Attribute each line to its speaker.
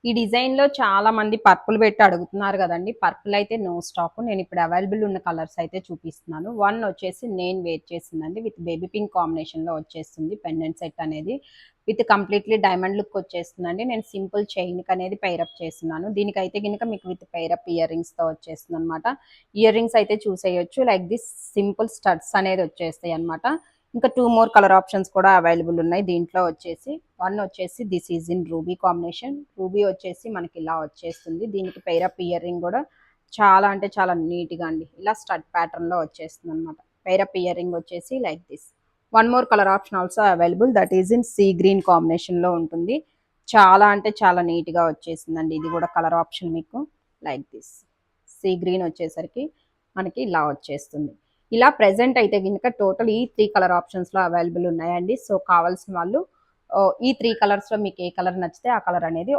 Speaker 1: ఈ డిజైన్‌లో చాలా మంది పర్పుల్ పెట్టి అడుగుతున్నారు గదండీ! పర్పుల్ అయితే నో స్టాక్. నేనిప్పుడు అవైలబుల్ ఉన్న కలర్స్ అయితే చూపిస్తున్నాను. వన్ వచ్చేసి నేను వేర్ చేసిందండి. విత్ బేబీ పింక్ కాంబినేషన్‌లో వచ్చేస్తుంది పెండెంట్ సెట్ అనేది. విత్ కంప్లీట్‌లీ డైమండ్ లుక్ వచ్చేస్తుందండి. నేను సింపుల్ చైన్‌కనేది పెయిరప్ చేస్తున్నాను. దీనికైతే గనుక మీకు విత్ పెయిరప్ ఇయర్ రింగ్స్‌తో వచ్చేస్తుందనమాట. ఇయర్ రింగ్స్ అయితే చూసేయొచ్చు. లైక్ దిస్ సింపుల్ స్టడ్స్ అనేది వచ్చేస్తాయన్నమాట. ఇంకా 2 మోర్ కలర్ ఆప్షన్స్ కూడా అవైలబుల్ ఉన్నాయి దీంట్లో వచ్చేసి. వన్ వచ్చేసి this is in ruby combination. Ruby వచ్చేసి మనకి ఇలా వచ్చేస్తుంది. దీనికి పెయిరప్ ఇయర్ రింగ్ కూడా చాలా అంటే చాలా నీట్‌గా అండి. ఇలా స్టడ్ ప్యాటర్న్‌లో వచ్చేస్తుందనమాట. పెయిరప్ ఇయర్ రింగ్ వచ్చేసి like this. One more colour option also available that is in sea green కాంబినేషన్‌లో ఉంటుంది. చాలా అంటే చాలా నీట్‌గా వచ్చేసిందండి. ఇది కూడా కలర్ ఆప్షన్ మీకు లైక్ దిస్. సీ గ్రీన్ వచ్చేసరికి మనకి ఇలా వచ్చేస్తుంది. ఇలా ప్రెజెంట్ అయితే గనుక టోటల్ ఈ 3 కలర్ ఆప్షన్స్‌లో అవైలబుల్ ఉన్నాయండి. సో, కావాల్సిన వాళ్ళు ఈ 3 కలర్స్‌లో మీకు ఏ కలర్ నచ్చితే ఆ కలర్ అనేది